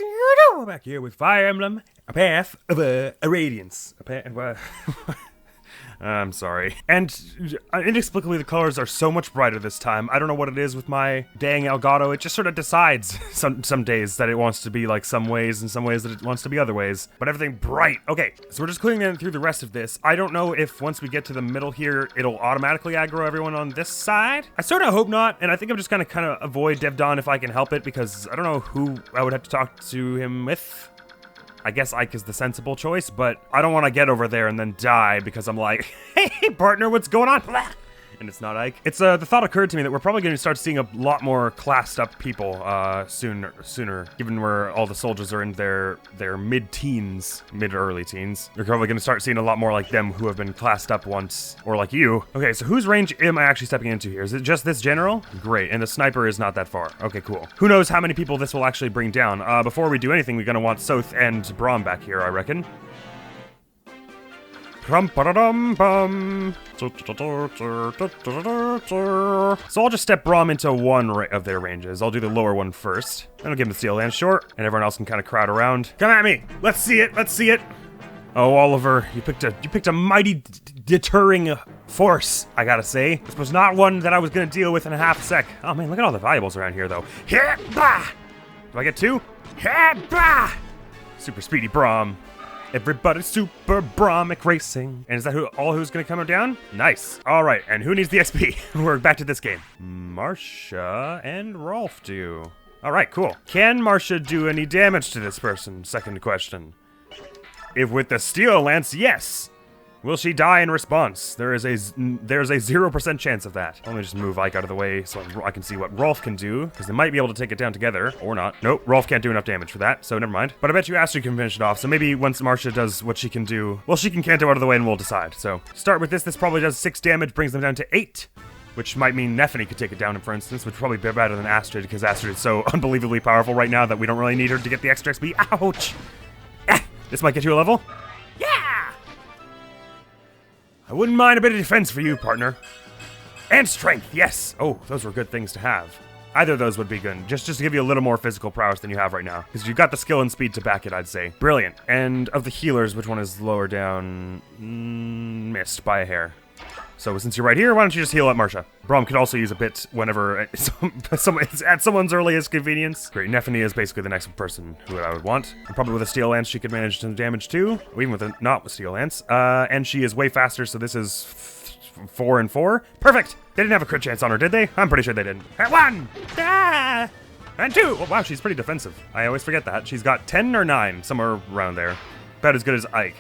what you do? Back here with Fire Emblem, a path of a Radiance. I'm sorry. And inexplicably, the colors are so much brighter this time. I don't know what it is with my dang Elgato. It just sort of decides some days that it wants to be like some ways and some ways that it wants to be other ways. But everything bright. Okay, so we're just clearing through the rest of this. I don't know if once we get to the middle here, it'll automatically aggro everyone on this side. I sort of hope not, and I think I'm just gonna kind of avoid Devdon if I can help it, because I don't know who I would have to talk to him with. I guess Ike is the sensible choice, but I don't want to get over there and then die because I'm like, hey, partner, what's going on? And it's not Ike. It's the thought occurred to me that we're probably going to start seeing a lot more classed up people sooner, given where all the soldiers are in their mid-teens, mid-early teens. We're probably going to start seeing a lot more like them who have been classed up once, or like you. Okay, so whose range am I actually stepping into here? Is it just this general? Great, and the sniper is not that far. Okay, cool. Who knows how many people this will actually bring down? Before we do anything, we're going to want Soth and Braum back here, I reckon. So I'll just step Braum into one of their ranges. I'll do the lower one first. Then I'll give him the Steel Lance short, and everyone else can kind of crowd around. Come at me! Let's see it! Let's see it! Oh, Oliver, you picked a mighty deterring force, I gotta say. This was not one that I was gonna deal with in a half sec. Oh man, look at all the valuables around here, though. Do I get two? Super speedy Braum. Everybody's super Brahmic racing. And is that who's gonna come down? Nice. All right, and who needs the XP? We're back to this game. Marcia and Rolf do. All right, cool. Can Marcia do any damage to this person? Second question. If with the Steel Lance, yes. Will she die in response? There's a 0% chance of that. Let me just move Ike out of the way so I can see what Rolf can do, because they might be able to take it down together, or not. Nope, Rolf can't do enough damage for that, so never mind. But I bet you Astrid can finish it off, so maybe once Marcia does what she can do, well, she can Kanto out of the way and we'll decide. So, start with this. This probably does 6 damage, brings them down to 8, which might mean Nephany could take it down, for instance, which would probably be better than Astrid, because Astrid is so unbelievably powerful right now that we don't really need her to get the extra XP. Ouch! This might get you a level. I wouldn't mind a bit of defense for you, partner. And strength, yes! Oh, those were good things to have. Either of those would be good, just to give you a little more physical prowess than you have right now. Because you've got the skill and speed to back it, I'd say. Brilliant. And of the healers, which one is lower down? Missed by a hair. So since you're right here, why don't you just heal up Marcia? Braum could also use a bit whenever it's at someone's earliest convenience. Great, Nephany is basically the next person who I would want. And probably with a Steel Lance, she could manage some damage too. Or even with not with Steel Lance. And she is way faster, so this is 4 and 4. Perfect! They didn't have a crit chance on her, did they? I'm pretty sure they didn't. At 1! Ah! And 2! Oh, wow, she's pretty defensive. I always forget that. She's got 10 or 9, somewhere around there. About as good as Ike,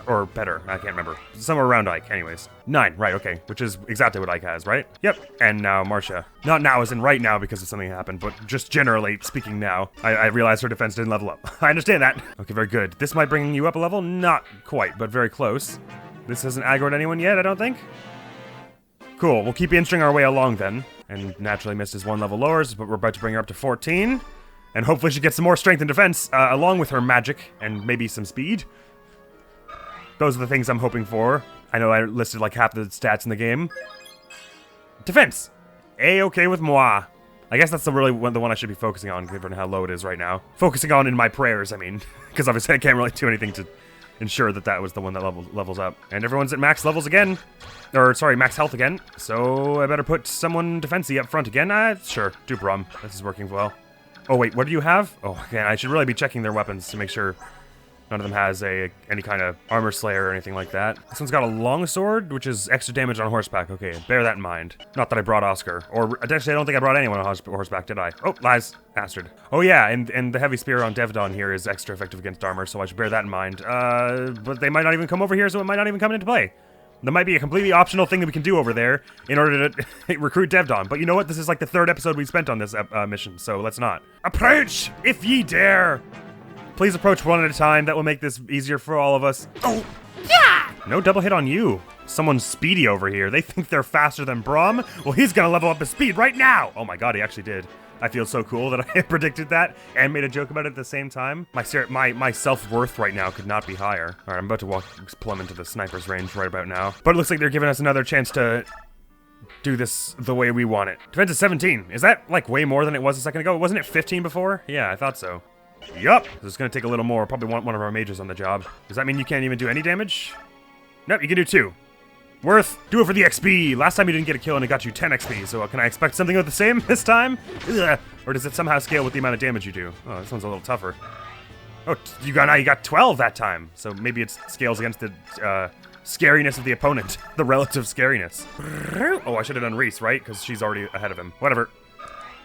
or better, I can't remember. Somewhere around Ike, anyways. 9, right, okay, which is exactly what Ike has, right? Yep, and now Marcia. Not now as in right now because of something that happened, but just generally speaking now. I realized her defense didn't level up. I understand that. Okay, very good. This might bring you up a level? Not quite, but very close. This hasn't aggroed anyone yet, I don't think. Cool, we'll keep inching our way along then. And naturally missed his 1 level lowers, but we're about to bring her up to 14. And hopefully she gets some more strength and defense, along with her magic, and maybe some speed. Those are the things I'm hoping for. I know I listed like half the stats in the game. Defense! A-okay with moi. I guess that's the one I should be focusing on, given how low it is right now. Focusing on in my prayers, I mean. Because obviously I can't really do anything to ensure that that was the one that levels up. And everyone's at max levels again. Or, sorry, max health again. So I better put someone defensy up front again. Sure, do Braum. This is working well. Oh wait, what do you have? Oh, okay, I should really be checking their weapons to make sure none of them has any kind of armor slayer or anything like that. This one's got a longsword, which is extra damage on horseback. Okay, bear that in mind. Not that I brought Oscar. Or, actually, I don't think I brought anyone on horseback, did I? Oh, lies. Astrid. Oh yeah, and the heavy spear on Devdon here is extra effective against armor, so I should bear that in mind. But they might not even come over here, so it might not even come into play. There might be a completely optional thing that we can do over there in order to recruit Devdon. But you know what? This is like the 3rd episode we've spent on this mission, so let's not. Approach, if ye dare! Please approach one at a time. That will make this easier for all of us. Oh, yeah! No double hit on you. Someone's speedy over here. They think they're faster than Braum? Well, he's gonna level up his speed right now! Oh my god, he actually did. I feel so cool that I predicted that and made a joke about it at the same time. My self-worth right now could not be higher. All right, I'm about to plumb into the sniper's range right about now. But it looks like they're giving us another chance to do this the way we want it. Defense is 17. Is that like way more than it was a second ago? Wasn't it 15 before? Yeah, I thought so. Yup. This is going to take a little more. Probably want one of our mages on the job. Does that mean you can't even do any damage? Nope, you can do 2. Worth, do it for the XP. Last time you didn't get a kill and it got you 10 XP, so can I expect something of the same this time? Ugh. Or does it somehow scale with the amount of damage you do? Oh, this one's a little tougher. Oh, you got 12 that time, so maybe it scales against the scariness of the opponent, the relative scariness. Oh, I should have done Reese, right? Because she's already ahead of him. Whatever.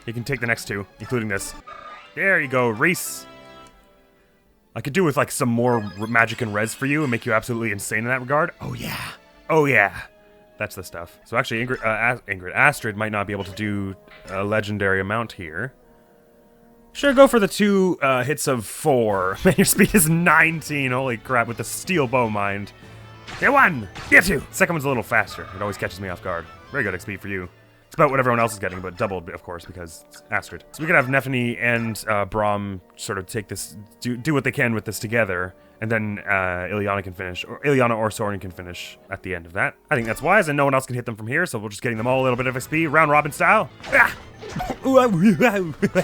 He can take the next 2, including this. There you go, Reese. I could do with like some more magic and res for you and make you absolutely insane in that regard. Oh yeah. Oh yeah. That's the stuff. So actually, Astrid might not be able to do a legendary amount here. Sure, go for the 2 hits of 4. Man, your speed is 19. Holy crap, with the steel bow mind. Get 1! Get 2! Second one's a little faster. It always catches me off guard. Very good XP for you. It's about what everyone else is getting, but doubled, of course, because it's Astrid. So we could have Nephany and Braum sort of take this, do what they can with this together, and then Ileana can finish, or Ileana or Soren can finish at the end of that. I think that's wise, and no one else can hit them from here, so we're just getting them all a little bit of XP, round robin style. Ah!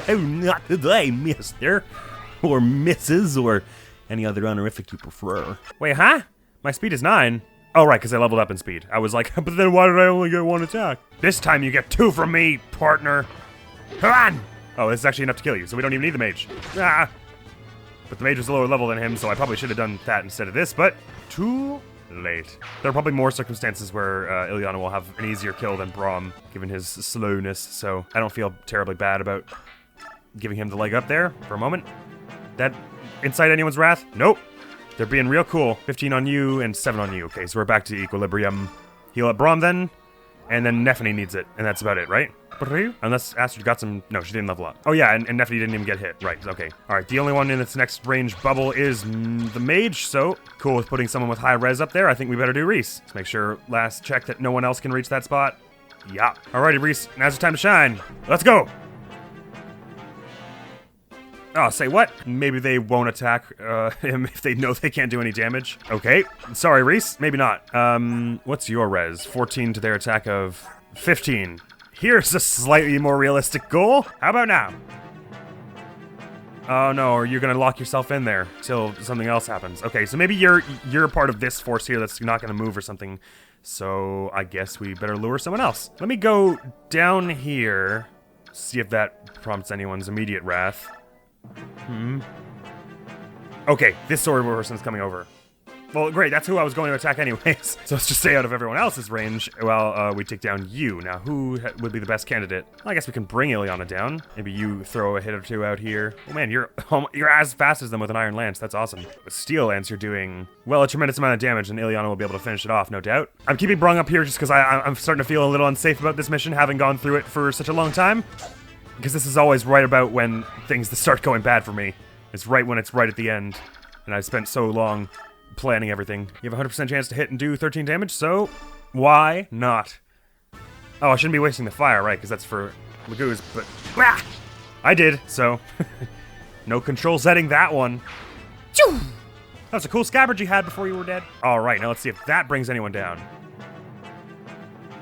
Not today, mister. Or Mrs., or any other honorific you prefer. Wait, huh? My speed is 9. Oh, right, because I leveled up in speed. I was like, but then why did I only get 1 attack? This time you get 2 from me, partner. Come on! Oh, this is actually enough to kill you, so we don't even need the mage. Ah! But the mage is a lower level than him, so I probably should have done that instead of this, but too late. There are probably more circumstances where Ileana will have an easier kill than Braum, given his slowness, so I don't feel terribly bad about giving him the leg up there for a moment. That incite anyone's wrath? Nope. They're being real cool. 15 on you and 7 on you. Okay, so we're back to equilibrium. Heal up Braum then, and then Nephany needs it, and that's about it, right? Unless Astrid got some... No, she didn't level up. Oh yeah, and Nephany didn't even get hit. Right, okay. Alright, the only one in its next range bubble is the mage, so cool with putting someone with high res up there. I think we better do Reese. Let's make sure, last check, that no one else can reach that spot. Yeah. Alrighty, Reese, now's the time to shine. Let's go! Oh, say what? Maybe they won't attack him if they know they can't do any damage. Okay, sorry, Reese, maybe not. What's your res? 14 to their attack of 15. Here's a slightly more realistic goal. How about now? Oh no, or you're gonna lock yourself in there till something else happens. Okay, so maybe you're a part of this force here that's not gonna move or something. So I guess we better lure someone else. Let me go down here, see if that prompts anyone's immediate wrath. Okay, this sword person's coming over. Well, great, that's who I was going to attack anyways. So let's just stay out of everyone else's range while we take down you. Now, who would be the best candidate? Well, I guess we can bring Ileana down. Maybe you throw a hit or 2 out here. Oh man, you're as fast as them with an Iron Lance. That's awesome. With Steel Lance, you're doing, well, a tremendous amount of damage, and Ileana will be able to finish it off, no doubt. I'm keeping Brung up here just because I'm starting to feel a little unsafe about this mission, having gone through it for such a long time. Because this is always right about when things start going bad for me. It's right when it's right at the end. And I've spent so long planning everything. You have a 100% chance to hit and do 13 damage, so why not? Oh, I shouldn't be wasting the fire, right? Because that's for Lagoos, but... Ah! I did, so... No control setting that one. That was a cool scabbard you had before you were dead. Alright, now let's see if that brings anyone down.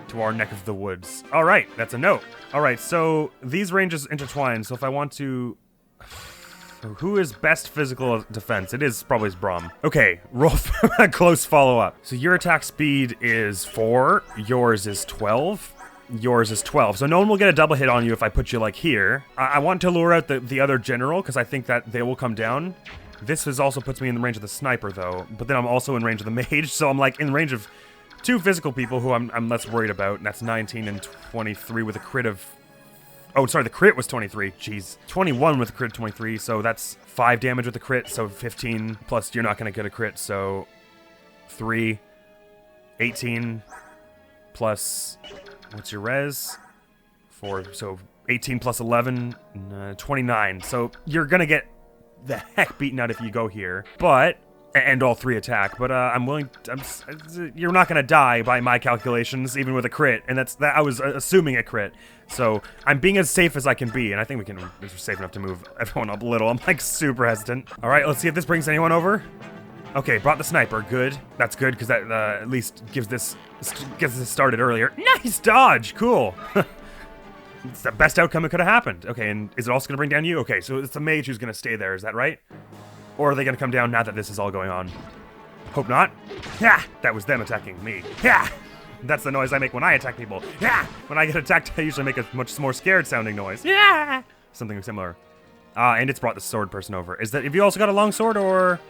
To our neck of the woods. Alright, that's a note. Alright, so these ranges intertwine, so if I want to... Who is best physical defense? It is probably Braum. Okay, roll for a close follow-up. So your attack speed is 4, yours is 12, yours is 12. So no one will get a double hit on you if I put you like here. I want to lure out the other general, because I think that they will come down. This also puts me in the range of the sniper, though, but then I'm also in range of the mage, so I'm like in range of 2 physical people who I'm less worried about, and that's 19 and 23 with a crit of... Oh, sorry, the crit was 23. Jeez. 21 with a crit 23, so that's 5 damage with the crit, so 15. Plus, you're not going to get a crit, so 3. 18. Plus, what's your res? 4, so 18 plus 11, 29. So you're going to get the heck beaten out if you go here. But... And all 3 attack, but I'm willing. You're not gonna die by my calculations, even with a crit, and that's that. I was assuming a crit, so I'm being as safe as I can be, and I think we can. We're safe enough to move everyone up a little. I'm like super hesitant. All right, let's see if this brings anyone over. Okay, brought the sniper. Good. That's good because that at least gets this started earlier. Nice dodge. Cool. It's the best outcome that could have happened. Okay, and is it also going to bring down you? Okay, so it's the mage who's going to stay there, is that right? Or are they going to come down now that this is all going on? Hope not. Yeah, that was them attacking me. Yeah, that's the noise I make when I attack people. Yeah, when I get attacked, I usually make a much more scared sounding noise. Yeah, something similar. And it's brought the sword person over. Is that, have you also got a long sword or?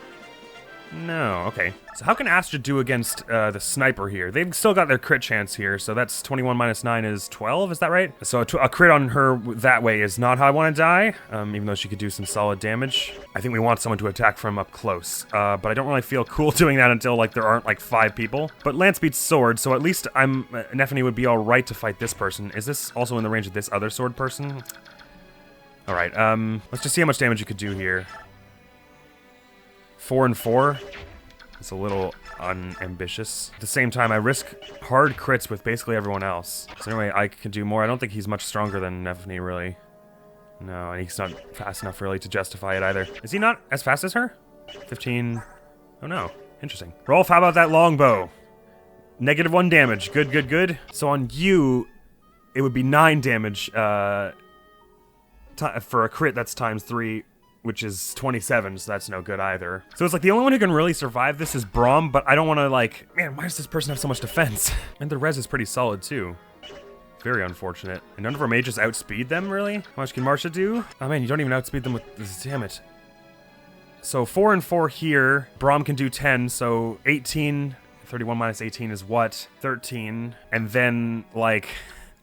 No, okay. So how can Astrid do against the sniper here? They've still got their crit chance here, so that's 21 minus 9 is 12, is that right? So a crit on her that way is not how I want to die, even though she could do some solid damage. I think we want someone to attack from up close, but I don't really feel cool doing that until like there aren't like 5 people. But Lance beats sword, so at least Nephany would be alright to fight this person. Is this also in the range of this other sword person? Alright, let's just see how much damage you could do here. 4 and 4. It's a little unambitious. At the same time, I risk hard crits with basically everyone else. So anyway, I can do more. I don't think he's much stronger than Nephany, really. No, and he's not fast enough, really, to justify it either. Is he not as fast as her? 15. Oh, no. Interesting. Rolf, how about that longbow? -1 damage. Good, good, good. So on you, it would be 9 damage. For a crit, that's times 3. Which is 27, so that's no good either. So it's like the only one who can really survive this is Braum, but I don't want to like, man, why does this person have so much defense? And the res is pretty solid too. Very unfortunate. And none of our mages outspeed them, really? How much can Marcia do? Oh man, you don't even outspeed them with this, damn it. So 4 and 4 here. Braum can do 10, so 18. 31 minus 18 is what? 13. And then, like,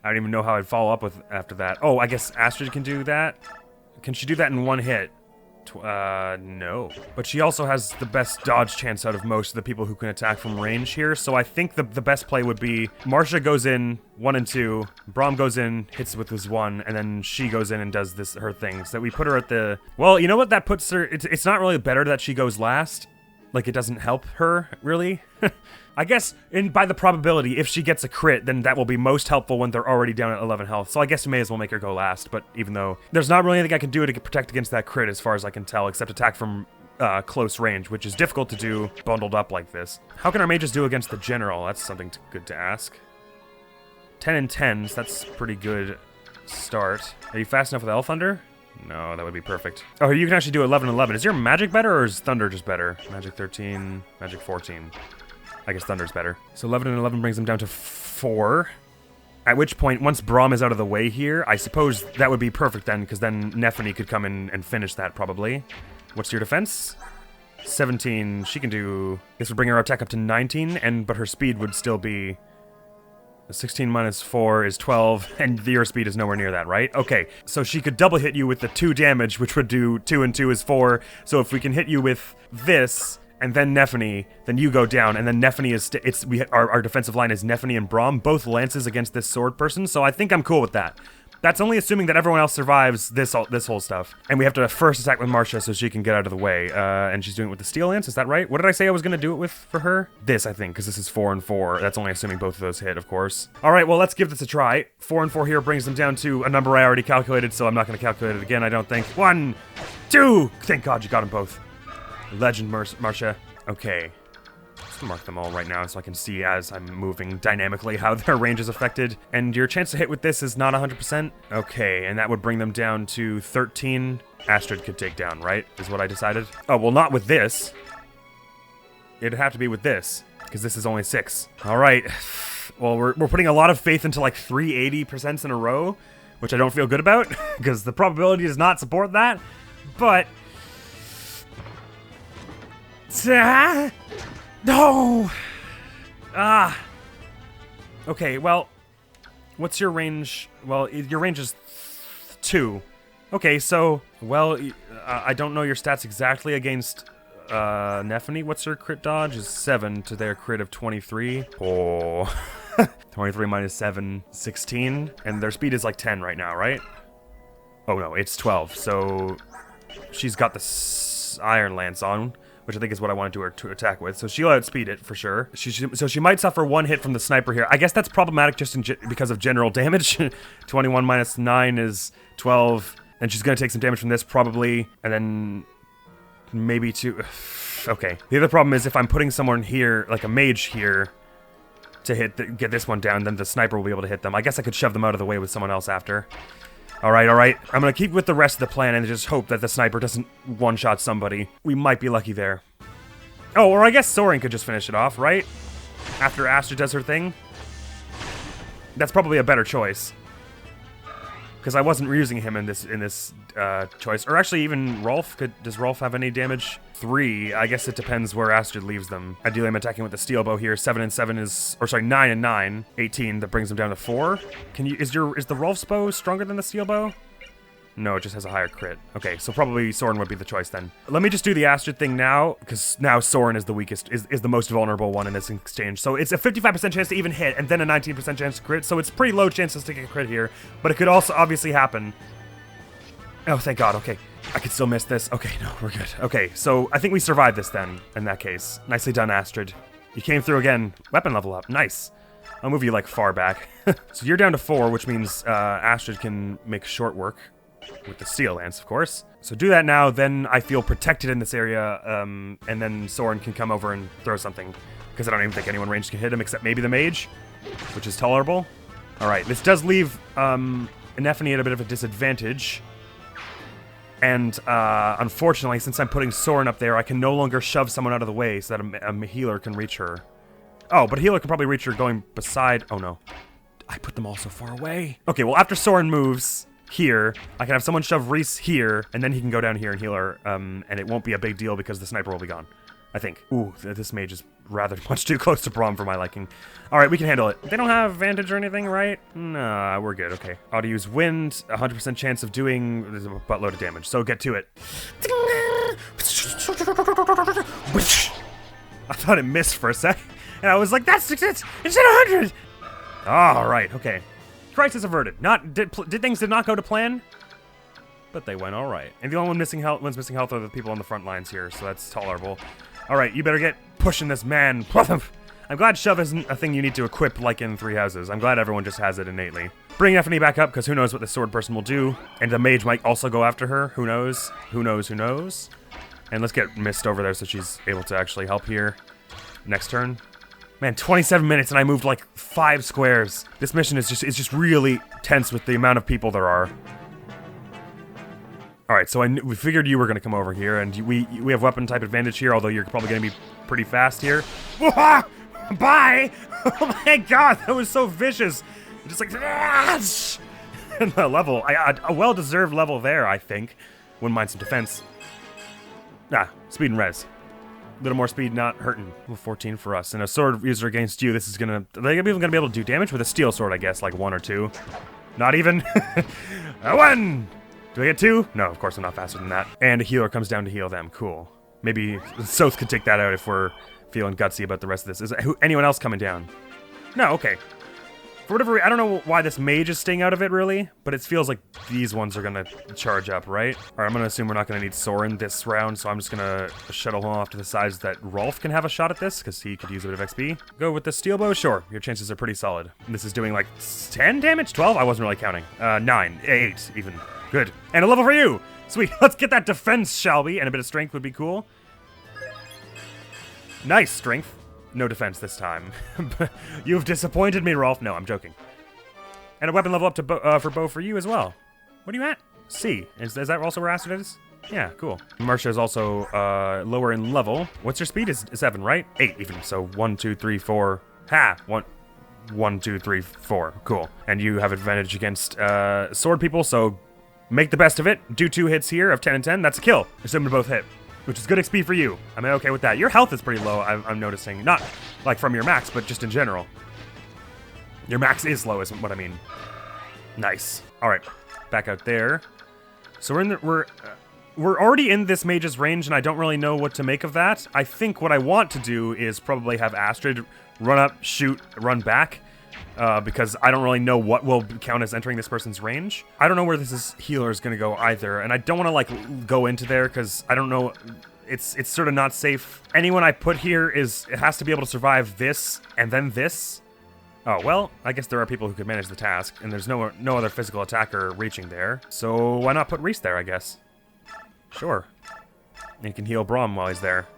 I don't even know how I'd follow up with after that. Oh, I guess Astrid can do that? Can she do that in 1 hit? No. But she also has the best dodge chance out of most of the people who can attack from range here, so I think the best play would be Marcia goes in 1 and 2, Braum goes in, hits with his 1, and then she goes in and does her thing. So we put her at the... Well, you know what? That puts her... It's not really better that she goes last. Like, it doesn't help her, really. I guess, by the probability, if she gets a crit, then that will be most helpful when they're already down at 11 health. So I guess we may as well make her go last, but even though there's not really anything I can do to protect against that crit as far as I can tell, except attack from close range, which is difficult to do bundled up like this. How can our mages do against the general? That's something good to ask. 10 and 10s, that's pretty good start. Are you fast enough with Thunder? No, that would be perfect. Oh, you can actually do 11 and 11. Is your magic better or is Thunder just better? Magic 13, magic 14. I guess Thunder's better. So 11 and 11 brings them down to 4. At which point, once Braum is out of the way here, I suppose that would be perfect then, because then Nephany could come in and finish that probably. What's your defense? 17. She can do... This would bring her attack up to 19, but her speed would still be... 16 minus 4 is 12, and your speed is nowhere near that, right? Okay, so she could double hit you with the 2 damage, which would do 2 and 2 is 4. So if we can hit you with this... and then Nephany, then you go down, and then Nephany is, our defensive line is Nephany and Braum, both lances against this sword person, so I think I'm cool with that. That's only assuming that everyone else survives this whole stuff. And we have to first attack with Marcia so she can get out of the way, and she's doing it with the steel lance, is that right? What did I say I was gonna do it with for her? This, I think, because this is 4 and 4. That's only assuming both of those hit, of course. All right, well, let's give this a try. 4 and 4 here brings them down to a number I already calculated, so I'm not gonna calculate it again, I don't think. 1, 2, thank God you got them both. Legend, Marcia. Okay, let's mark them all right now so I can see as I'm moving dynamically how their range is affected. And your chance to hit with this is not 100%. Okay, and that would bring them down to 13. Astrid could take down, right? Is what I decided. Oh, well, not with this. It'd have to be with this, because this is only 6. All right. Well, we're putting a lot of faith into like 380% in a row, which I don't feel good about, because the probability does not support that. But... No! Okay, well, what's your range? Well, your range is 2. Okay, so, well, I don't know your stats exactly against Nephany. What's her crit dodge? Is 7 to their crit of 23. Oh, 23 minus 7, 16. And their speed is like 10 right now, right? Oh no, it's 12. So she's got the Iron Lance on, which I think is what I wanted to attack with. So she'll outspeed it for sure. So she might suffer 1 hit from the sniper here. I guess that's problematic just because of general damage. 21 minus 9 is 12. And she's going to take some damage from this probably. And then maybe 2. Okay. The other problem is if I'm putting someone here, like a mage here, to get this one down, then the sniper will be able to hit them. I guess I could shove them out of the way with someone else after. All right. I'm going to keep with the rest of the plan and just hope that the sniper doesn't one-shot somebody. We might be lucky there. Oh, or I guess Soren could just finish it off, right? After Astrid does her thing. That's probably a better choice. Because I wasn't using him in this choice. Or actually, even Rolf. Does Rolf have any damage? 3. I guess it depends where Astrid leaves them. Ideally, I'm attacking with the steel bow here. 7 and 7 is... Or sorry, 9 and 9. 18. That brings them down to 4. Is the Rolf's bow stronger than the steel bow? No, it just has a higher crit. Okay, so probably Soren would be the choice then. Let me just do the Astrid thing now, because now Soren is the weakest, is the most vulnerable one in this exchange. So it's a 55% chance to even hit, and then a 19% chance to crit, so it's pretty low chances to get a crit here, but it could also obviously happen. Oh, thank God, okay. I could still miss this. Okay, no, we're good. Okay, so I think we survived this then, in that case. Nicely done, Astrid. You came through again. Weapon level up, nice. I'll move you, like, far back. So you're down to 4, which means Astrid can make short work. With the steel lance, of course. So do that now, then I feel protected in this area, and then Soren can come over and throw something. Because I don't even think anyone ranged can hit him, except maybe the mage, which is tolerable. Alright, this does leave Nephany at a bit of a disadvantage. And unfortunately, since I'm putting Soren up there, I can no longer shove someone out of the way so that a healer can reach her. Oh, but a healer can probably reach her going beside... Oh no. I put them all so far away. Okay, well after Soren moves... Here, I can have someone shove Reese here, and then he can go down here and heal her, and it won't be a big deal because the sniper will be gone. I think. Ooh, this mage is rather much too close to Braum for my liking. Alright, we can handle it. They don't have advantage or anything, right? Nah, we're good, okay. Ought to use wind, 100% chance of doing a buttload of damage, so get to it. I thought it missed for a sec, and I was like, that's it's 100! Alright, okay. Crisis averted. Things did not go to plan, but they went all right. And the only one's missing health are the people on the front lines here, so that's tolerable. All right, you better get pushing this man. I'm glad shove isn't a thing you need to equip like in Three Houses. I'm glad everyone just has it innately. Bring Nephany back up, because who knows what the sword person will do. And the mage might also go after her. Who knows? Who knows? Who knows? And let's get Mist over there so she's able to actually help here. Next turn. Man, 27 minutes and I moved like 5 squares. This mission is just really tense with the amount of people there are. All right, so we figured you were going to come over here, and we have weapon type advantage here, although you're probably going to be pretty fast here. Bye! Oh my God, that was so vicious. Just like the level, a well-deserved level there, I think. Wouldn't mind some defense. Speed and res. A little more speed, not hurting. 14 for us. And a sword user against you, this is gonna... Are they even gonna be able to do damage with a steel sword, I guess? Like 1 or 2. Not even. A 1! Do I get 2? No, of course I'm not faster than that. And a healer comes down to heal them. Cool. Maybe Soth could take that out if we're feeling gutsy about the rest of this. Is anyone else coming down? No, okay. For whatever reason, I don't know why this mage is staying out of it, really, but it feels like these ones are gonna charge up, right? Alright, I'm gonna assume we're not gonna need Soren this round, so I'm just gonna shuttle him off to the sides that Rolf can have a shot at this, because he could use a bit of XP. Go with the steel bow? Sure, your chances are pretty solid. This is doing like 10 damage? 12? I wasn't really counting. 9, 8 even. Good. And a level for you! Sweet, let's get that defense, shall we? And a bit of strength would be cool. Nice strength. No defense this time. You've disappointed me, Rolf. No, I'm joking. And a weapon level up to for bow for you as well. What are you at? C. Is that also where Astrid is? Yeah, cool. Marcia is also lower in level. What's your speed? Is 7, right? 8 even. So 1, 2, 3, 4. Ha! 1, 2, 3, 4. Cool. And you have advantage against sword people, so make the best of it. Do 2 hits here of 10 and 10. That's a kill. Assume to both hit. Which is good XP for you. I'm okay with that. Your health is pretty low, I'm noticing. Not like from your max, but just in general. Your max is low, isn't what I mean. Nice. All right, back out there. So we're already in this mage's range, and I don't really know what to make of that. I think what I want to do is probably have Astrid run up, shoot, run back. Because I don't really know what will count as entering this person's range. I don't know where this healer is going to go either, and I don't want to like go into there because I don't know. It's sort of not safe. Anyone I put here it has to be able to survive this and then this. Oh well, I guess there are people who could manage the task, and there's no other physical attacker reaching there. So why not put Reese there? I guess. Sure. And he can heal Braum while he's there.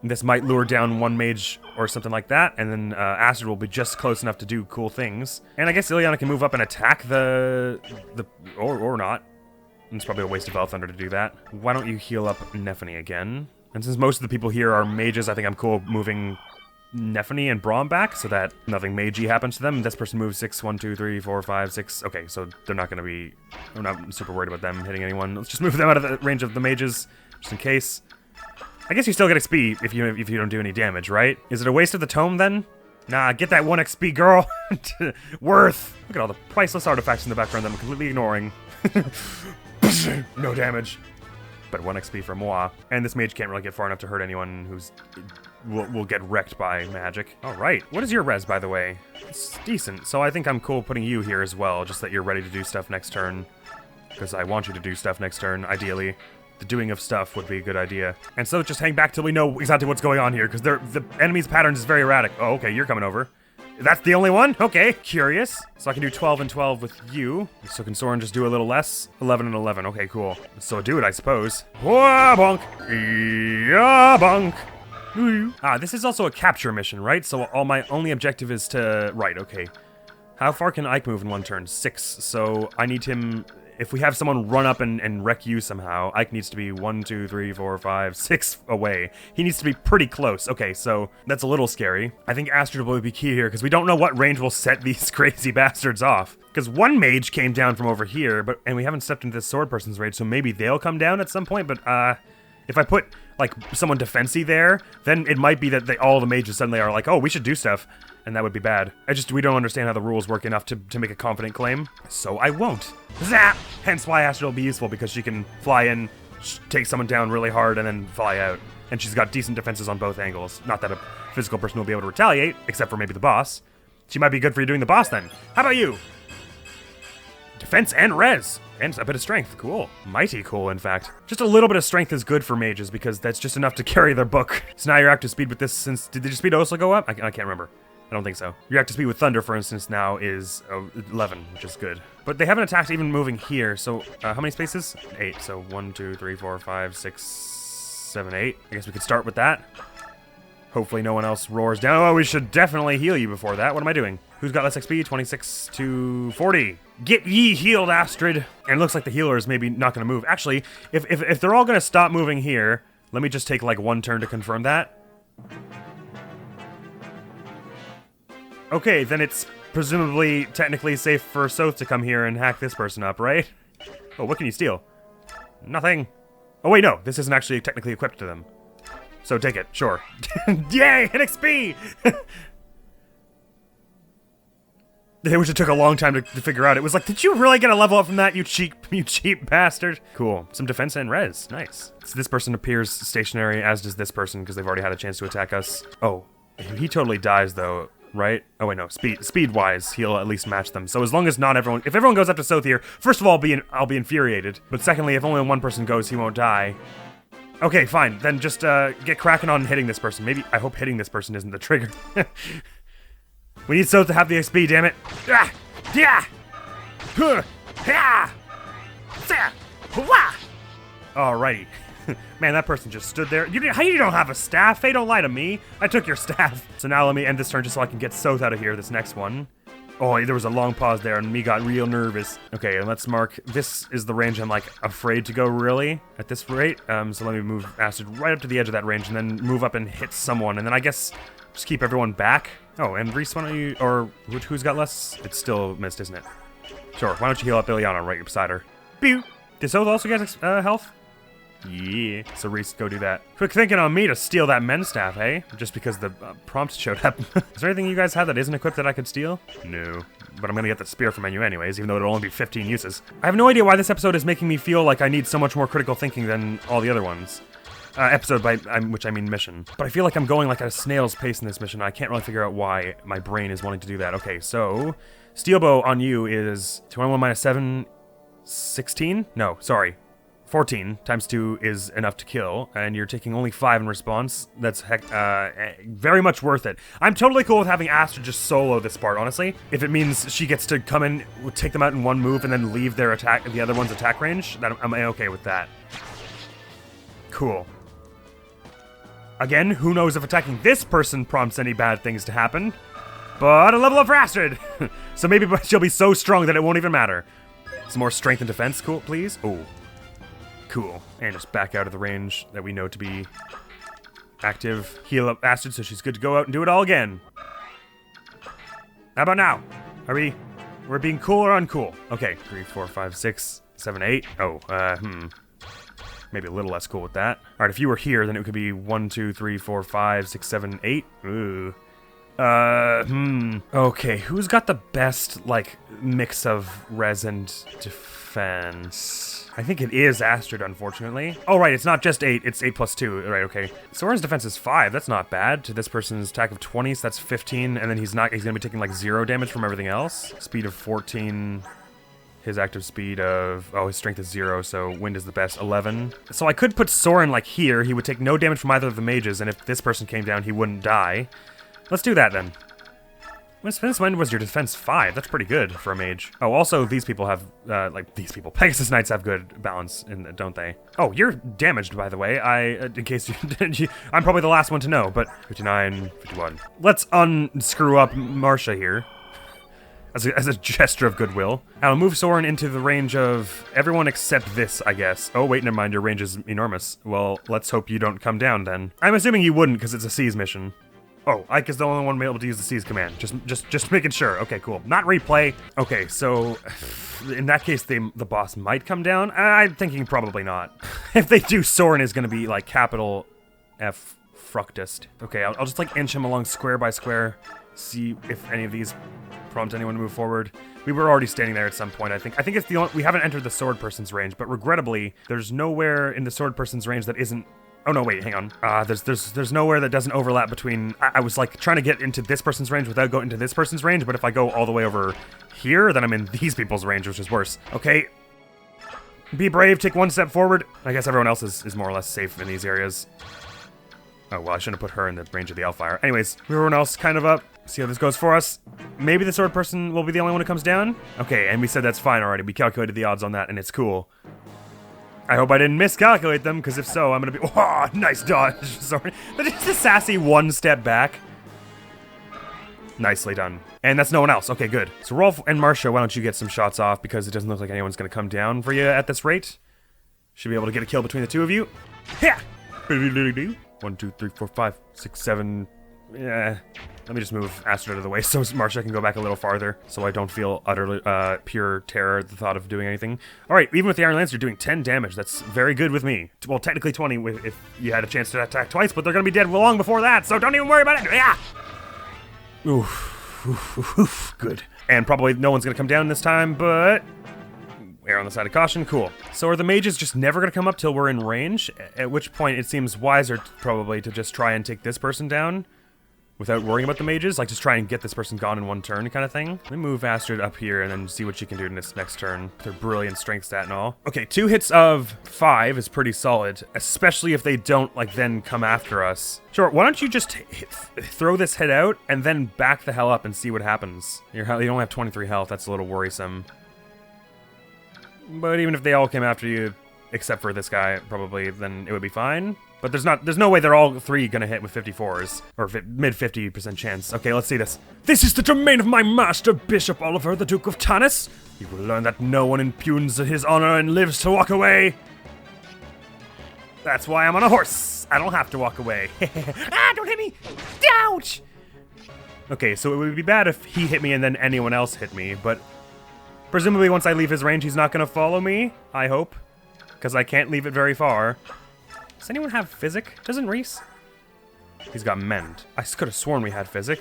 This might lure down one mage or something like that, and then Astrid will be just close enough to do cool things. And I guess Ileana can move up and attack or not. It's probably a waste of Elf Thunder to do that. Why don't you heal up Nephany again? And since most of the people here are mages, I think I'm cool moving Nephany and Braum back so that nothing magey happens to them. This person moves 6, 1, 2, 3, 4, 5, 6. Okay, so they're not going to be... I'm not super worried about them hitting anyone. Let's just move them out of the range of the mages, just in case. I guess you still get XP if you don't do any damage, right? Is it a waste of the tome then? Nah, get that 1 XP, girl. Worth. Look at all the priceless artifacts in the background that I'm completely ignoring. No damage. But 1 XP for moi. And this mage can't really get far enough to hurt anyone who's... will get wrecked by magic. Alright, what is your res, by the way? It's decent, so I think I'm cool putting you here as well, just that you're ready to do stuff next turn. Because I want you to do stuff next turn, ideally. The doing of stuff would be a good idea. And so just hang back till we know exactly what's going on here, because the enemy's patterns is very erratic. Oh, okay, you're coming over. That's the only one? Okay, curious. So I can do 12 and 12 with you. So can Soren just do a little less? 11 and 11, okay, cool. So do it, I suppose. Wah, bonk! Yeah, bonk! This is also a capture mission, right? So all my only objective is to... Right, okay. How far can Ike move in 1 turn? 6. So I need him... If we have someone run up and wreck you somehow, Ike needs to be 1, 2, 3, 4, 5, 6 away. He needs to be pretty close. Okay, so that's a little scary. I think Astrid will be key here, because we don't know what range will set these crazy bastards off. Because one mage came down from over here, and we haven't stepped into this sword person's range, so maybe they'll come down at some point, but if I put, like, someone defensy there, then it might be that all the mages suddenly are like, oh, we should do stuff, and that would be bad. We don't understand how the rules work enough to make a confident claim, so I won't. Zap! Hence why Astrid will be useful, because she can fly in, take someone down really hard, and then fly out. And she's got decent defenses on both angles. Not that a physical person will be able to retaliate, except for maybe the boss. She might be good for you doing the boss then. How about you? Defense and res. And a bit of strength. Cool. Mighty cool, in fact. Just a little bit of strength is good for mages, because that's just enough to carry their book. So now your active speed with this, since... Did your speed also go up? I can't remember. I don't think so. Your active speed with Thunder, for instance, now is 11, which is good. But they haven't attacked even moving here, so how many spaces? 8, so 1, 2, 3, 4, 5, 6, 7, 8. I guess we could start with that. Hopefully no one else roars down. Oh, we should definitely heal you before that. What am I doing? Who's got less XP? 26 to 40. Get ye healed, Astrid. And it looks like the healer is maybe not going to move. Actually, if they're all going to stop moving here, let me just take like 1 turn to confirm that. Okay, then it's presumably technically safe for Soth to come here and hack this person up, right? Oh, what can you steal? Nothing. Oh wait, no, this isn't actually technically equipped to them. So take it, sure. Yay, an XP! Which it took a long time to figure out. It was like, did you really get a level up from that, you cheap bastard? Cool. Some defense and res. Nice. So this person appears stationary, as does this person, because they've already had a chance to attack us. Oh, he totally dies, though, right? Oh, wait, no. Speed-wise, he'll at least match them. So as long as not everyone... If everyone goes after Soth here, first of all, I'll be infuriated. But secondly, if only one person goes, he won't die. Okay, fine. Then just get cracking on hitting this person. Maybe... I hope hitting this person isn't the trigger. We need Soth to have the XP, damn it. Ah! Yeah! Huh! Yeah! Alrighty. Man, that person just stood there. How you don't have a staff? Hey, don't lie to me. I took your staff. So now let me end this turn just so I can get Soth out of here, this next one. Oh, there was a long pause there and me got real nervous. Okay, and let's mark, this is the range I'm like afraid to go really at this rate. So let me move Astrid right up to the edge of that range and then move up and hit someone. And then I guess just keep everyone back. Oh, and Reese, why don't you, or who's got less? It's still missed, isn't it? Sure, why don't you heal up Ileana right beside her. Pew! Did Soth also get health? Yeah, so Reese, go do that. Quick thinking on me to steal that men's staff, hey? Just because the prompt showed up. Is there anything you guys have that isn't equipped that I could steal? No, but I'm gonna get the spear from menu anyways, even though it'll only be 15 uses. I have no idea why this episode is making me feel like I need so much more critical thinking than all the other ones. Episode by which I mean mission. But I feel like I'm going like at a snail's pace in this mission. I can't really figure out why my brain is wanting to do that. Okay, so steel bow on you is 21 minus 7, 16? No, sorry. 14 times 2 is enough to kill, and you're taking only 5 in response. That's very much worth it. I'm totally cool with having Astrid just solo this part, honestly. If it means she gets to come in, take them out in one move, and then leave the other one's attack range, then I'm okay with that. Cool. Again, who knows if attacking this person prompts any bad things to happen. But a level up for Astrid! So maybe she'll be so strong that it won't even matter. Some more strength and defense, cool, please. Oh, cool. And just back out of the range that we know to be active. Heal up Astrid so she's good to go out and do it all again. How about now? We're being cool or uncool? Okay, 3, 4, 5, 6, 7, 8. Oh, maybe a little less cool with that. All right, if you were here, then it could be 1, 2, 3, 4, 5, 6, 7, 8. Ooh. Okay, who's got the best, like, mix of res and defense? I think it is Astrid, unfortunately. Oh, right, it's not just 8, it's 8 plus 2. Right, okay. Soren's defense is 5, that's not bad. To this person's attack of 20, so that's 15, and then he's gonna be taking, like, 0 damage from everything else. Speed of 14. His active speed of... Oh, his strength is 0, so wind is the best. 11. So I could put Soren, like, here. He would take no damage from either of the mages, and if this person came down, he wouldn't die. Let's do that, then. Since when was your defense 5? That's pretty good for a mage. Oh, also, these people have, Pegasus Knights have good balance, don't they? Oh, you're damaged, by the way. In case you... I'm probably the last one to know, but 59, 51. Let's unscrew up Marcia here. As a gesture of goodwill. I'll move Soren into the range of everyone except this, I guess. Oh, wait, never mind, your range is enormous. Well, let's hope you don't come down, then. I'm assuming you wouldn't, because it's a Seize mission. Oh, Ike is the only one able to use the Seize command. Just making sure. Okay, cool. Not replay. Okay, so in that case, the boss might come down. I'm thinking probably not. If they do, Soren is going to be like capital F fructist. Okay, I'll just like inch him along square by square. See if any of these prompt anyone to move forward. We were already standing there at some point, I think. I think it's the only... We haven't entered the sword person's range, but regrettably, there's nowhere in the sword person's range that isn't... Oh no, wait, hang on. There's nowhere that doesn't overlap between... I was like trying to get into this person's range without going into this person's range, but if I go all the way over here, then I'm in these people's range, which is worse. Okay. Be brave, take one step forward. I guess everyone else is more or less safe in these areas. Oh, well, I shouldn't have put her in the range of the Hellfire. Anyways, everyone else kind of up. See how this goes for us. Maybe the sword person will be the only one who comes down? Okay, and we said that's fine already. We calculated the odds on that, and it's cool. I hope I didn't miscalculate them, because if so, I'm gonna be... Oh, nice dodge. Sorry. But it's a sassy one step back. Nicely done. And that's no one else. Okay, good. So Rolf and Marcia, why don't you get some shots off, because it doesn't look like anyone's gonna come down for you at this rate. Should be able to get a kill between the two of you. Yeah! 1, 2, 3, 4, 5, 6, 7... Yeah. Let me just move Astrid out of the way so Marcia can go back a little farther, so I don't feel utterly pure terror at the thought of doing anything. Alright, even with the Iron Lance, you're doing 10 damage. That's very good with me. Well, technically 20 if you had a chance to attack twice, but they're gonna be dead long before that, so don't even worry about it. Yeah! Oof, good. And probably no one's gonna come down this time, but... Err on the side of caution, cool. So are the mages just never gonna come up till we're in range? At which point it seems wiser probably to just try and take this person down without worrying about the mages, like just try and get this person gone in one turn kind of thing. Let me move Astrid up here and then see what she can do in this next turn. Their brilliant strength stat and all. Okay, 2 hits of 5 is pretty solid, especially if they don't like then come after us. Sure, why don't you just throw this head out and then back the hell up and see what happens. You only have 23 health, that's a little worrisome. But even if they all came after you, except for this guy, probably, then it would be fine. But there's no way they're all 3 gonna hit with 54s, or mid 50% chance. Okay, let's see this. This is the domain of my master, Bishop Oliver, the Duke of Tanis. You will learn that no one impugns his honor and lives to walk away. That's why I'm on a horse. I don't have to walk away. Ah, don't hit me! Ouch! Okay, so it would be bad if he hit me and then anyone else hit me, but presumably once I leave his range, he's not gonna follow me, I hope. Because I can't leave it very far. Does anyone have Physic? Doesn't Reese? He's got Mend. I could have sworn we had Physic.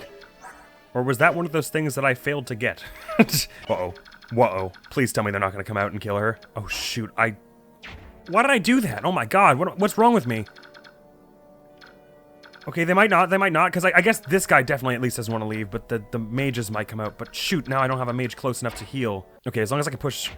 Or was that one of those things that I failed to get? Uh-oh. Whoa. Please tell me they're not going to come out and kill her. Oh, shoot. Why did I do that? Oh my god. What's wrong with me? Okay, they might not, because I guess this guy definitely at least doesn't want to leave, but the mages might come out. But shoot, now I don't have a mage close enough to heal. Okay, as long as I can push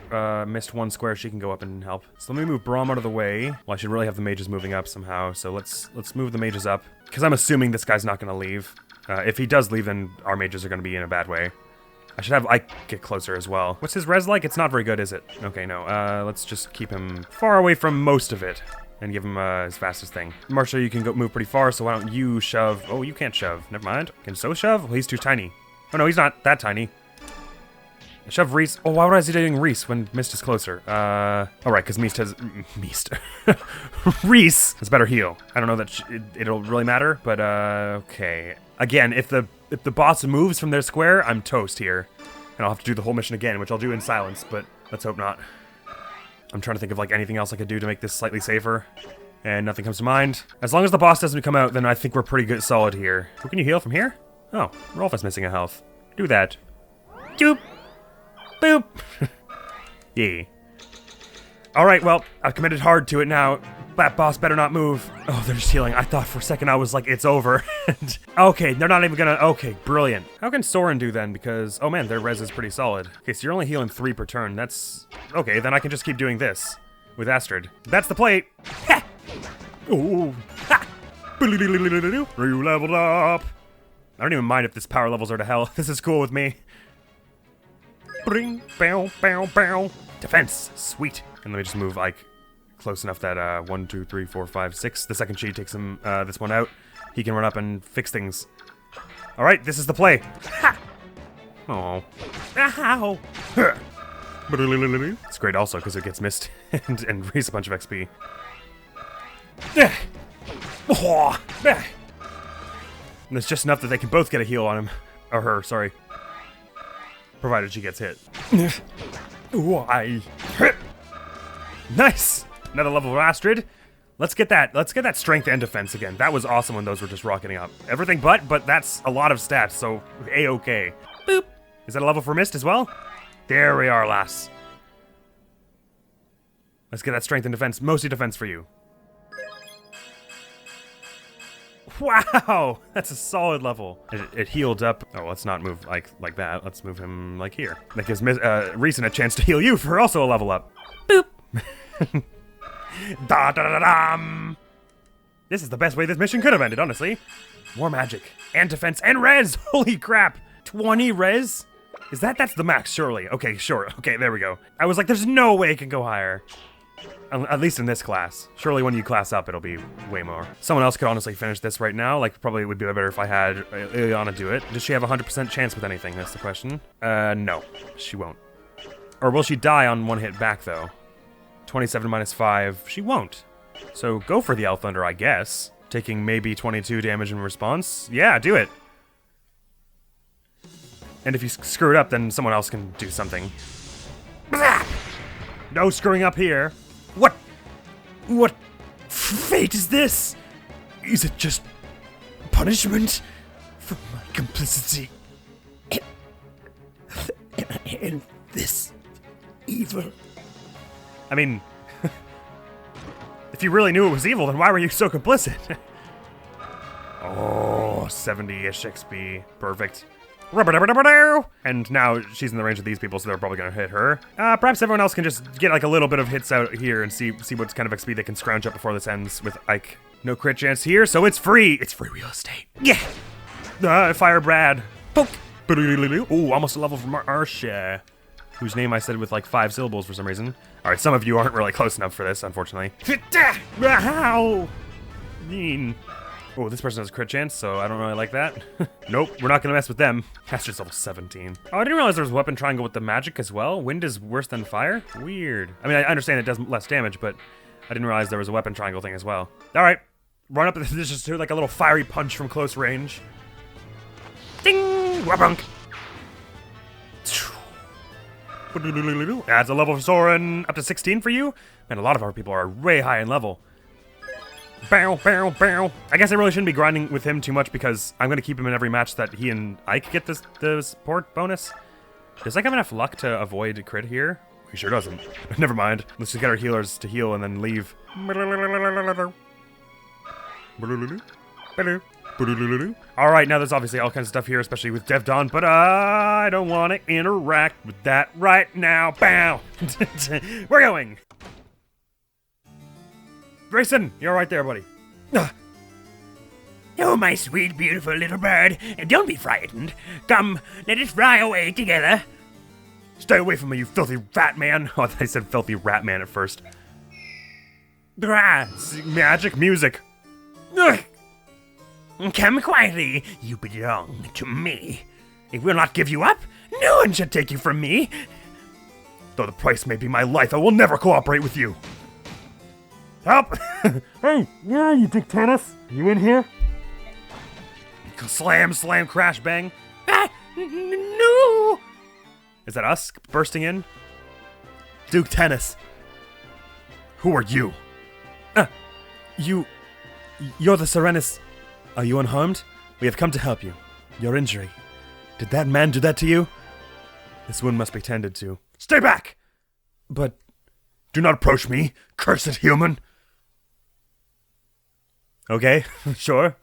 Mist 1 square, she can go up and help. So let me move Braum out of the way. Well, I should really have the mages moving up somehow, so let's move the mages up. Because I'm assuming this guy's not going to leave. If he does leave, then our mages are going to be in a bad way. I should have Ike get closer as well. What's his res like? It's not very good, is it? Okay, no. Let's just keep him far away from most of it. and give him his fastest thing. Marshall, you can go move pretty far, so why don't you shove? Oh, you can't shove. Never mind. Can So shove? Well, he's too tiny. Oh no, he's not that tiny. Shove Reese. Oh, why would I be doing Reese when Mist is closer? Oh right, because Mist has Reese has better heal. I don't know that it'll really matter, but okay. Again, if the boss moves from their square, I'm toast here, and I'll have to do the whole mission again, which I'll do in silence. But let's hope not. I'm trying to think of like anything else I could do to make this slightly safer, and nothing comes to mind. As long as the boss doesn't come out, then I think we're pretty good, solid here. Who can you heal from here? Oh, Rolf is missing a health. Do that. Doop. Boop. Yeah. Alright, well, I've committed hard to it now. That boss better not move. Oh, they're just healing. I thought for a second I was like, it's over. Okay, they're not even gonna... Okay, brilliant. How can Soren do then? Because, oh man, their res is pretty solid. Okay, so you're only healing 3 per turn. That's... Okay, then I can just keep doing this with Astrid. That's the plate. Ha! Ooh. Ha! You leveled up. I don't even mind if this power levels are to hell. This is cool with me. Bring, bow, bow, bow. Defense, sweet. And let me just move like close enough that 1, 2, 3, 4, 5, 6. The second she takes him this one out, he can run up and fix things. All right, this is the play. Ha! Oh, ow! It's great also because it gets missed and raise a bunch of XP. And it's just enough that they can both get a heal on him. Or her, sorry. Provided she gets hit. Why? Nice! Another level of Astrid. Let's get that strength and defense again. That was awesome when those were just rocketing up. Everything but that's a lot of stats, so A-okay. Boop! Is that a level for Mist as well? There we are, lass. Let's get that strength and defense. Mostly defense for you. Wow, that's a solid level. It healed up. Oh, let's not move like that. Let's move him like here. That gives Reese a chance to heal you for also a level up. Boop. Da da da da. This is the best way this mission could have ended, honestly. More magic and defense and res. Holy crap! 20 res. Is that's the max? Surely. Okay, sure. Okay, there we go. I was like, there's no way it can go higher. At least in this class. Surely when you class up, it'll be way more. Someone else could honestly finish this right now. Like, probably would be better if I had Ileana do it. Does she have a 100% chance with anything? That's the question. No, she won't. Or will she die on one hit back, though? 27 minus 5. She won't. So go for the Elf Thunder, I guess. Taking maybe 22 damage in response. Yeah, do it. And if you screw it up, then someone else can do something. No screwing up here. What fate is this? Is it just punishment for my complicity in this evil? I mean, if you really knew it was evil, then why were you so complicit? Oh, 70-ish XP. Perfect. And now she's in the range of these people, so they're probably gonna hit her. Perhaps everyone else can just get like a little bit of hits out here and see what kind of XP they can scrounge up before this ends with Ike. No crit chance here, so it's free. It's free real estate. Yeah. Fire Brad. Poke. Ooh, almost a level from Arsha, whose name I said with like 5 syllables for some reason. All right, some of you aren't really close enough for this, unfortunately. Ow! Mean. Oh, this person has a crit chance, so I don't really like that. Nope, we're not gonna mess with them. That's just level 17. Oh, I didn't realize there was a weapon triangle with the magic as well. Wind is worse than fire? Weird. I mean, I understand it does less damage, but I didn't realize there was a weapon triangle thing as well. All right, run up. This is just like a little fiery punch from close range. Ding! Wabunk! Adds a level for Soren. Up to 16 for you? Man, a lot of our people are way high in level. Bow, bow, bow. I guess I really shouldn't be grinding with him too much because I'm going to keep him in every match that he and Ike get the support bonus. Does Ike have enough luck to avoid crit here? He sure doesn't. Never mind. Let's just get our healers to heal and then leave. Alright, now there's obviously all kinds of stuff here, especially with Dev Dawn, but I don't want to interact with that right now. Bow! We're going! Grayson, you're right there, buddy. Oh, my sweet, beautiful little bird. Don't be frightened. Come, let us fly away together. Stay away from me, you filthy rat man. Oh, I said filthy rat man at first. Magic music. Ugh. Come quietly. You belong to me. I will not give you up. No one shall take you from me. Though the price may be my life, I will never cooperate with you. Help! Hey, where are you, Dick Tennis? You in here? Slam, slam, crash, bang. Ah, no! Is that us bursting in? Duke Tennis. Who are you? You're the Serenus. Are you unharmed? We have come to help you. Your injury. Did that man do that to you? This wound must be tended to. Stay back! But do not approach me, cursed human. Okay, sure.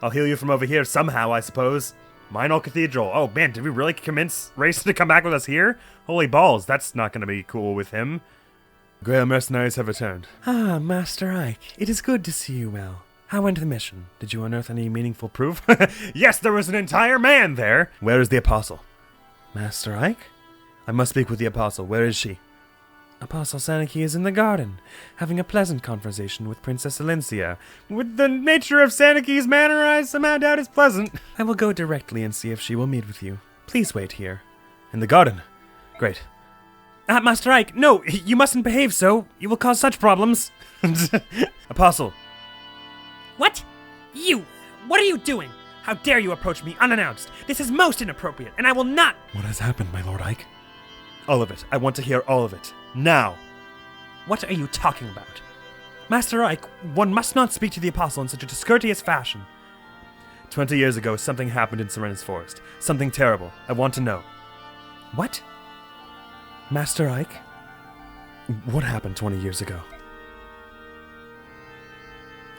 I'll heal you from over here somehow, I suppose. Minor Cathedral. Oh man, did we really convince Rayson to come back with us here? Holy balls, that's not going to be cool with him. Grail mercenaries have returned. Ah, Master Ike, it is good to see you well. How went the mission? Did you unearth any meaningful proof? Yes, there was an entire man there. Where is the Apostle? Master Ike? I must speak with the Apostle. Where is she? Apostle Saniki is in the garden, having a pleasant conversation with Princess Alencia. With the nature of Saniki's manner, I somehow doubt it's pleasant. I will go directly and see if she will meet with you. Please wait here. In the garden? Great. Master Ike, no, you mustn't behave so. You will cause such problems. Apostle. What? You! What are you doing? How dare you approach me unannounced? This is most inappropriate, and I will not— What has happened, my Lord Ike? All of it. I want to hear all of it. Now. What are you talking about? Master Ike, one must not speak to the Apostle in such a discourteous fashion. 20 years ago, something happened in Serenus Forest. Something terrible. I want to know. What? Master Ike? What happened 20 years ago?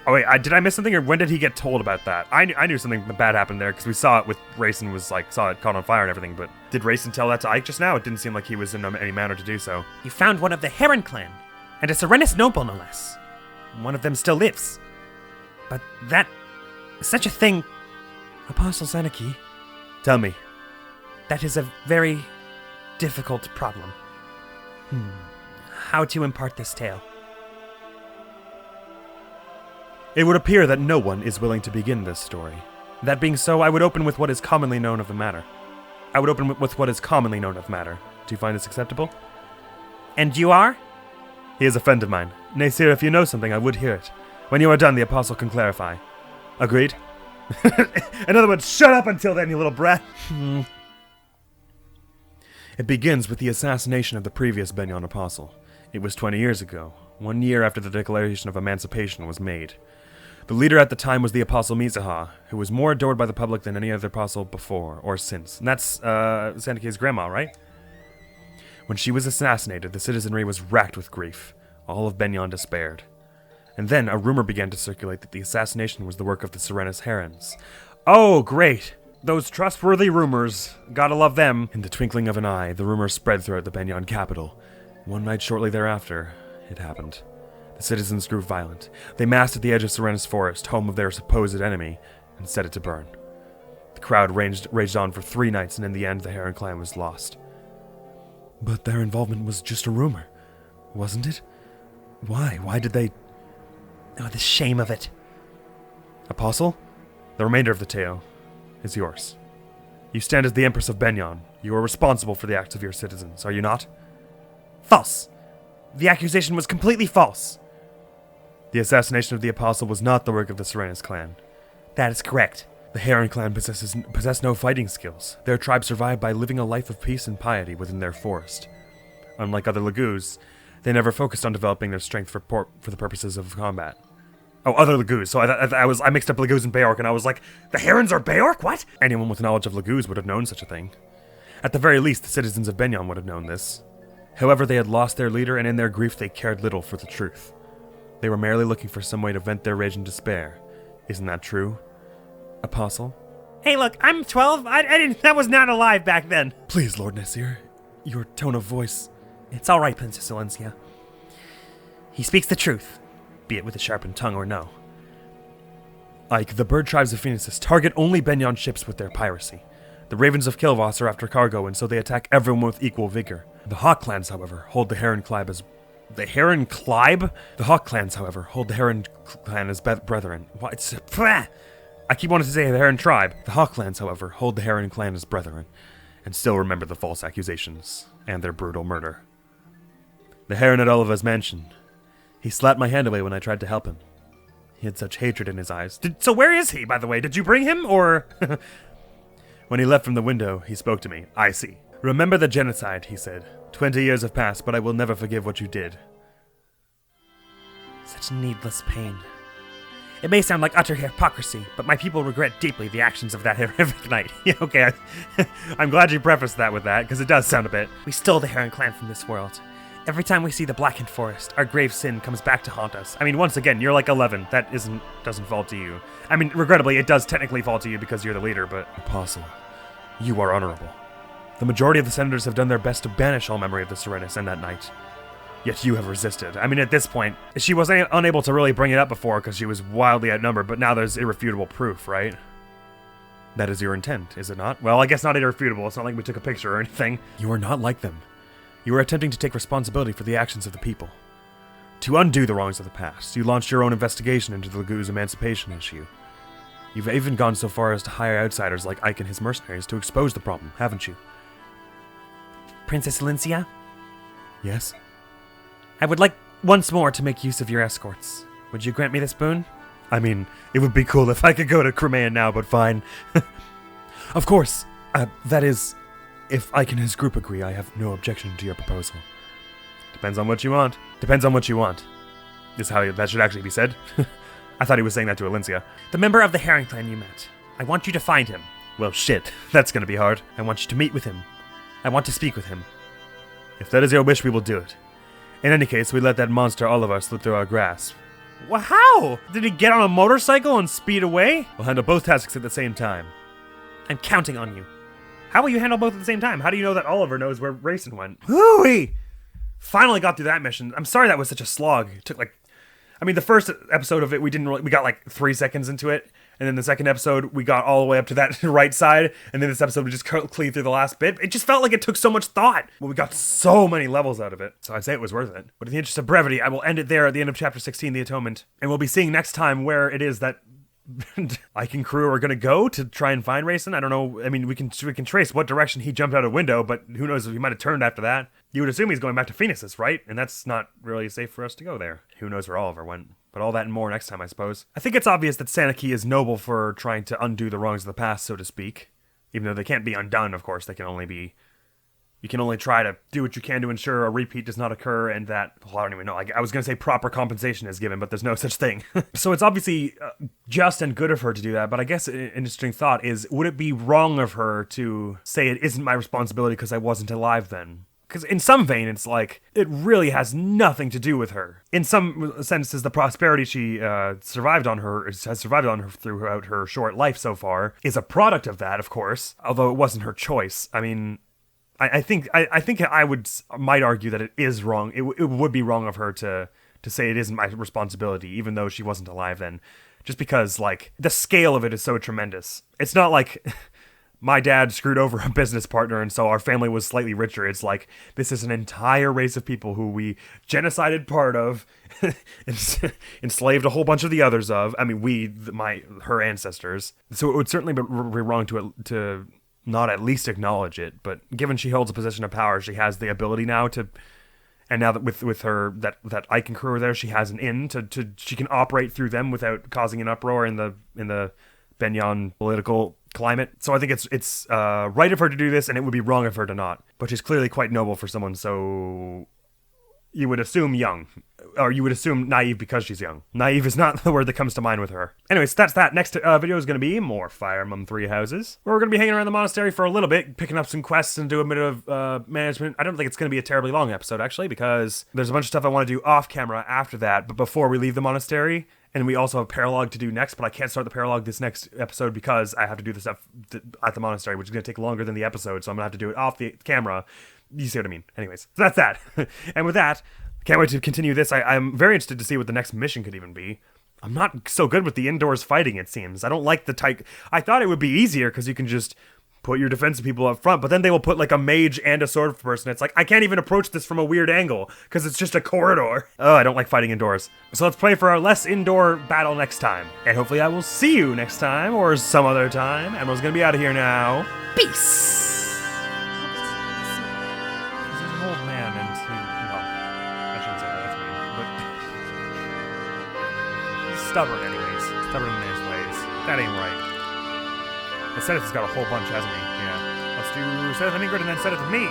Oh wait, did I miss something, or when did he get told about that? I knew something bad happened there, because we saw it with Rayson saw it caught on fire and everything, but did Rayson tell that to Ike just now? It didn't seem like he was in any manner to do so. You found one of the Heron clan, and a Serenus noble no less. One of them still lives. But such a thing— Apostle Saniki? Tell me. That is a very difficult problem. How to impart this tale? It would appear that no one is willing to begin this story. That being so, I would open with what is commonly known of the matter. Do you find this acceptable? And you are? He is a friend of mine. Nay, sir, if you know something, I would hear it. When you are done, the Apostle can clarify. Agreed? In other words, shut up until then, you little brat. It begins with the assassination of the previous Benyon Apostle. It was 20 years ago, 1 year after the Declaration of Emancipation was made. The leader at the time was the Apostle Mizuha, who was more adored by the public than any other apostle before or since. And that's Saniki's grandma, right? When she was assassinated, the citizenry was racked with grief. All of Benyon despaired. And then a rumor began to circulate that the assassination was the work of the Serenus Herons. Oh, great! Those trustworthy rumors. Gotta love them. In the twinkling of an eye, the rumor spread throughout the Benyon capital. One night shortly thereafter, it happened. The citizens grew violent. They massed at the edge of Serenus Forest, home of their supposed enemy, and set it to burn. The crowd raged on for 3 nights, and in the end, the Heron clan was lost. But their involvement was just a rumor, wasn't it? Why? Why did they— Oh, the shame of it. Apostle? The remainder of the tale is yours. You stand as the Empress of Benyon. You are responsible for the acts of your citizens, are you not? False. The accusation was completely false. The assassination of the Apostle was not the work of the Serenus clan. That is correct. The Heron clan possess no fighting skills. Their tribe survived by living a life of peace and piety within their forest. Unlike other Lagoos, they never focused on developing their strength for the purposes of combat. Oh, other Lagoos. So I mixed up Lagoos and Beorc, and I was like, the Herons are Beorc? What? Anyone with knowledge of Lagoos would have known such a thing. At the very least, the citizens of Benyon would have known this. However, they had lost their leader, and in their grief they cared little for the truth. They were merely looking for some way to vent their rage and despair. Isn't that true, Apostle? Hey, look, I'm 12. I was not alive back then. Please, Lord Nasir, your tone of voice. It's all right, Princess Alencia. He speaks the truth, be it with a sharpened tongue or no. Ike, the bird tribes of Phoenixus target only Benyon ships with their piracy. The Ravens of Kilvos are after cargo, and so they attack everyone with equal vigor. The Hawk clans, however, hold the Heron tribe as The Heron Clibe? The Hawk clans, however, hold the Heron clan as brethren. What? I keep wanting to say the Heron tribe. The Hawk clans, however, hold the Heron clan as brethren, and still remember the false accusations and their brutal murder. The Heron at Oliva's mansion. He slapped my hand away when I tried to help him. He had such hatred in his eyes. So where is he, by the way? Did you bring him, or...? When he left from the window, he spoke to me. I see. Remember the genocide, he said. 20 years have passed, but I will never forgive what you did. Such needless pain. It may sound like utter hypocrisy, but my people regret deeply the actions of that horrific night. Yeah, okay, I'm glad you prefaced that with that, because it does sound a bit. We stole the Heron clan from this world. Every time we see the blackened forest, our grave sin comes back to haunt us. I mean, once again, you're like 11. That doesn't fall to you. I mean, regrettably, it does technically fall to you because you're the leader, but... Apostle, you are honorable. The majority of the senators have done their best to banish all memory of the Serenus and that night. Yet you have resisted. I mean, at this point, she was unable to really bring it up before because she was wildly outnumbered, but now there's irrefutable proof, right? That is your intent, is it not? Well, I guess not irrefutable. It's not like we took a picture or anything. You are not like them. You are attempting to take responsibility for the actions of the people. To undo the wrongs of the past, you launched your own investigation into the Lagu's emancipation issue. You've even gone so far as to hire outsiders like Ike and his mercenaries to expose the problem, haven't you? Princess Alincia? Yes? I would like once more to make use of your escorts. Would you grant me this boon? I mean, it would be cool if I could go to Crimea now, but fine. Of course. That is, if Ike and his group agree, I have no objection to your proposal. Depends on what you want. Depends on what you want. Is how that should actually be said. I thought he was saying that to Alincia. The member of the Heron clan you met. I want you to find him. Well, shit. That's gonna be hard. I want you to meet with him. I want to speak with him. If that is your wish, we will do it. In any case, we let that monster Oliver slip through our grasp. Well, how? Did he get on a motorcycle and speed away? We'll handle both tasks at the same time. I'm counting on you. How will you handle both at the same time? How do you know that Oliver knows where Rayson went? Hooey! Finally got through that mission. I'm sorry that was such a slog. It took the first episode of it, we got like 3 seconds into it. And then the second episode, we got all the way up to that right side. And then this episode, we just cleaved through the last bit. It just felt like it took so much thought. But we got so many levels out of it. So I'd say it was worth it. But in the interest of brevity, I will end it there at the end of Chapter 16, The Atonement. And we'll be seeing next time where it is that Ike and crew are going to go to try and find Rayson. I don't know. I mean, we can trace what direction he jumped out a window, but who knows if he might have turned after that. You would assume he's going back to Phoenix's, right? And that's not really safe for us to go there. Who knows where Oliver went. But all that and more next time, I suppose. I think it's obvious that Sanaki is noble for trying to undo the wrongs of the past, so to speak. Even though they can't be undone, of course. They can only be... You can only try to do what you can to ensure a repeat does not occur and that... Well, I don't even know. I was going to say proper compensation is given, but there's no such thing. So it's obviously just and good of her to do that, but I guess an interesting thought is, would it be wrong of her to say it isn't my responsibility because I wasn't alive then? Because in some vein, it's like, it really has nothing to do with her. In some senses, the prosperity she has survived on her throughout her short life so far is a product of that, of course, although it wasn't her choice. I mean, I think I might argue that it is wrong. It would be wrong of her to say it isn't my responsibility, even though she wasn't alive then. Just because, like, the scale of it is so tremendous. It's not like... My dad screwed over a business partner, and so our family was slightly richer. It's like, this is an entire race of people who we genocided part of, enslaved a whole bunch of the others of. I mean, her ancestors. So it would certainly be wrong to not at least acknowledge it. But given she holds a position of power, she has the ability now to, and now that with her that Ike and crew are there, she has an in she can operate through them without causing an uproar in the Benyon political climate. So I think it's right of her to do this, and it would be wrong of her to not. But she's clearly quite noble for someone so... You would assume young. Or you would assume naive because she's young. Naive is not the word that comes to mind with her. Anyways, that's that. Next video is going to be more Fire Emblem 3 houses, where we're going to be hanging around the monastery for a little bit, picking up some quests and do a bit of management. I don't think it's going to be a terribly long episode, actually, because there's a bunch of stuff I want to do off camera after that. But before we leave the monastery, and we also have paralogue to do next, but I can't start the paralogue this next episode because I have to do the stuff at the monastery, which is going to take longer than the episode, so I'm going to have to do it off the camera. You see what I mean. Anyways, so that's that. And with that, I can't wait to continue this. I'm very interested to see what the next mission could even be. I'm not so good with the indoors fighting, it seems. I don't like the type... I thought it would be easier because you can just put your defensive people up front, but then they will put like a mage and a sword person. It's like, I can't even approach this from a weird angle because it's just a corridor. Oh, I don't like fighting indoors. So let's play for our less indoor battle next time. And hopefully I will see you next time or some other time. Admiral's gonna be out of here now. Peace! He's an old man and he, well, I shouldn't say that, that's mean, but he's stubborn anyways. Stubborn in his ways. That ain't right. The Zenith has got a whole bunch, hasn't he? Yeah. Let's do Zenith and Ingrid and then Zenith and me.